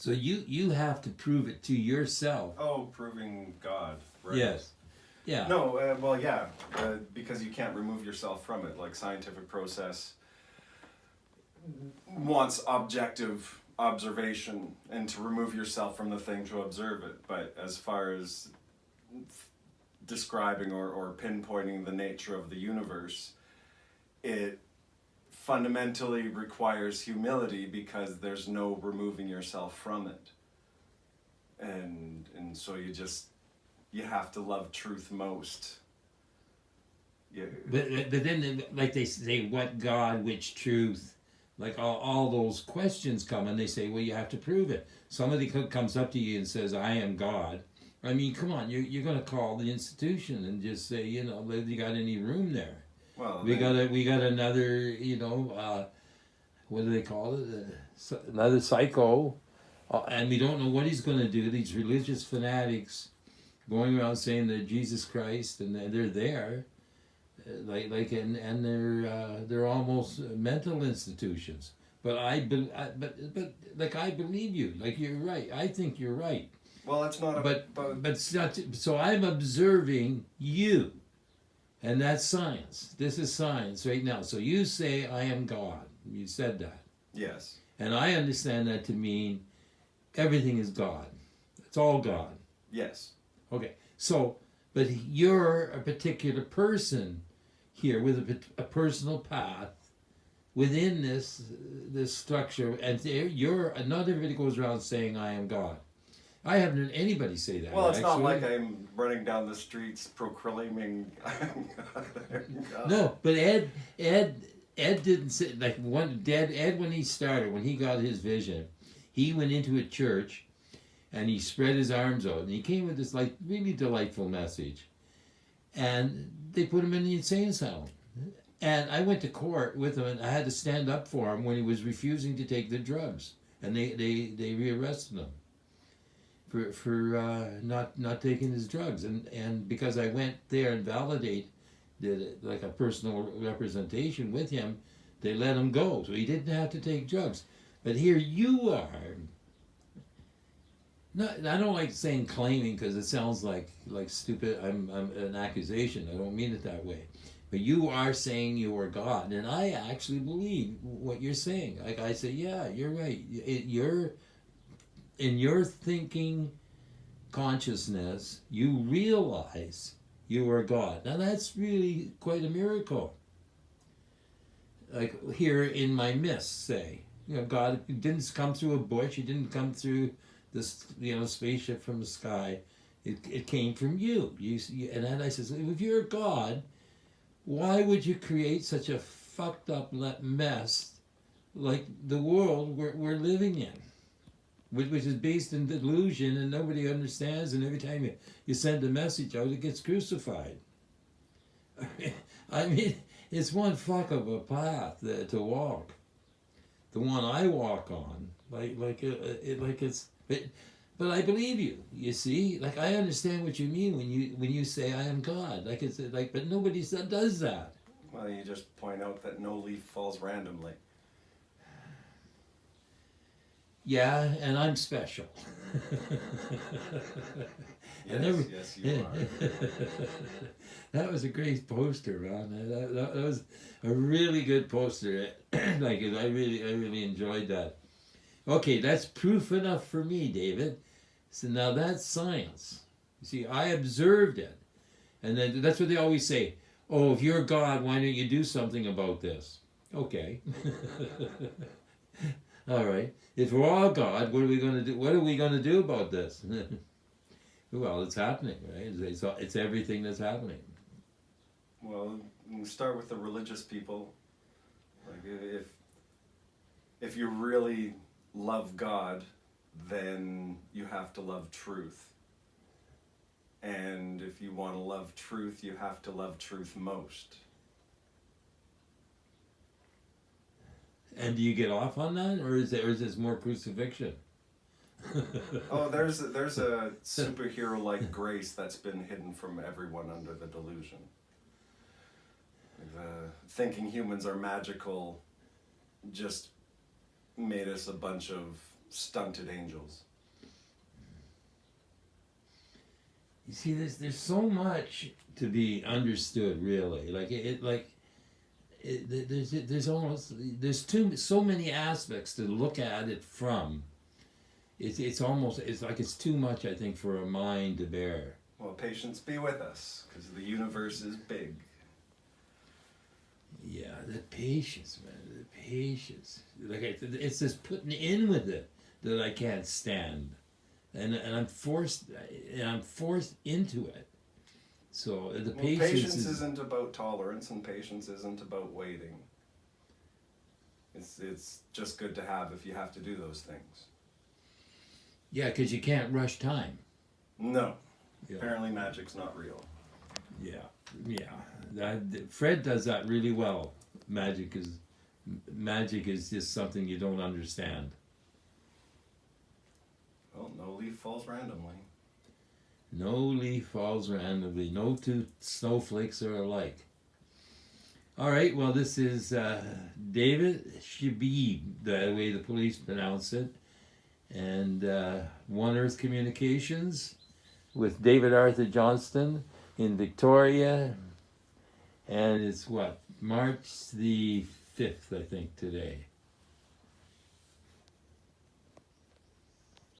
So you have to prove it to yourself. Oh, proving God. Right. Yes. Yeah. No, well, yeah, because you can't remove yourself from it. Like, scientific process wants objective observation and to remove yourself from the thing to observe it. But as far as describing or pinpointing the nature of the universe, it fundamentally requires humility because there's no removing yourself from it. And so you have to love truth most. Yeah. But then, like they say, what God, which truth, like all those questions come, and they say, well, you have to prove it. Somebody comes up to you and says, I am God. I mean, come on, you're going to call the institution and just say, you know, have you got any room there? Well, we got another, you know, what do they call it? Another psycho, and we don't know what he's going to do. These religious fanatics going around saying they're Jesus Christ and they're there. And they're almost mental institutions. But I believe you. Like, you're right. I think you're right. Well, it's not. But it's not, so I'm observing you, and that's science. This is science right now. So you say I am God. You said that. Yes. And I understand that to mean everything is God. It's all God. Yes. Okay. So, but you're a particular person here with a personal path within this structure, and you're not everybody goes around saying I am God. I haven't heard anybody say that. Well, it's not like I'm running down the streets proclaiming I'm God. No, but Ed didn't say, like, Ed when he started, when he got his vision, he went into a church and he spread his arms out and he came with this like really delightful message, and they put him in the insane asylum. And I went to court with him, and I had to stand up for him when he was refusing to take the drugs, and they rearrested him for not taking his drugs, and because I went there and did like a personal representation with him, they let him go, so he didn't have to take drugs. But here you are. Not, I don't like saying claiming because it sounds like stupid. I'm an accusation. I don't mean it that way. But you are saying you are God, and I actually believe what you're saying. Like, I say, yeah, you're right. You're in your thinking consciousness, you realize you are God. Now that's really quite a miracle. Like here in my mist, say, you know, God didn't come through a bush. He didn't come through this, you know, spaceship from the sky. It came from you. And then I says, if you're God, why would you create such a fucked up mess like the world we're living in, which is based in delusion and nobody understands, and every time you send a message out, it gets crucified. I mean, it's one fuck of a path to walk. The one I walk on, but I believe you. You see, like, I understand what you mean when you say I am God. Like, it's like, but nobody does that. Well, you just point out that no leaf falls randomly. Yeah, and I'm special. Yes, you are. That was a great poster, man. That was a really good poster. Like, I really enjoyed that. Okay, that's proof enough for me, David. So now that's science. You see, I observed it. And then that's what they always say. Oh, if you're God, why don't you do something about this? Okay. All right. If we're all God, what are we going to do? What are we going to do about this? Well, it's happening, right? It's everything that's happening. Well, we start with the religious people. Like, if you really love God, then you have to love truth. And if you want to love truth, you have to love truth most. And do you get off on that, or is this more crucifixion? Oh, there's a superhero-like grace that's been hidden from everyone under the delusion. Thinking humans are magical just made us a bunch of stunted angels. You see, there's so much to be understood, really. There's so many aspects to look at it from. It's like it's too much, I think, for a mind to bear. Well, patience be with us, because the universe is big. Yeah, the patience, man, the patience. It's this putting in with it that I can't stand, and I'm forced into it. So the Patience isn't about tolerance, and patience isn't about waiting. It's just good to have if you have to do those things. Yeah, because you can't rush time. No. Yeah. Apparently magic's not real. Yeah. Fred does that really well. Magic is just something you don't understand. Well, no leaf falls randomly. No leaf falls randomly. No two snowflakes are alike. All right, well, this is David Shabib, the way the police pronounce it, and One Earth Communications with David Arthur Johnston in Victoria, and it's March the 5th, I think, today.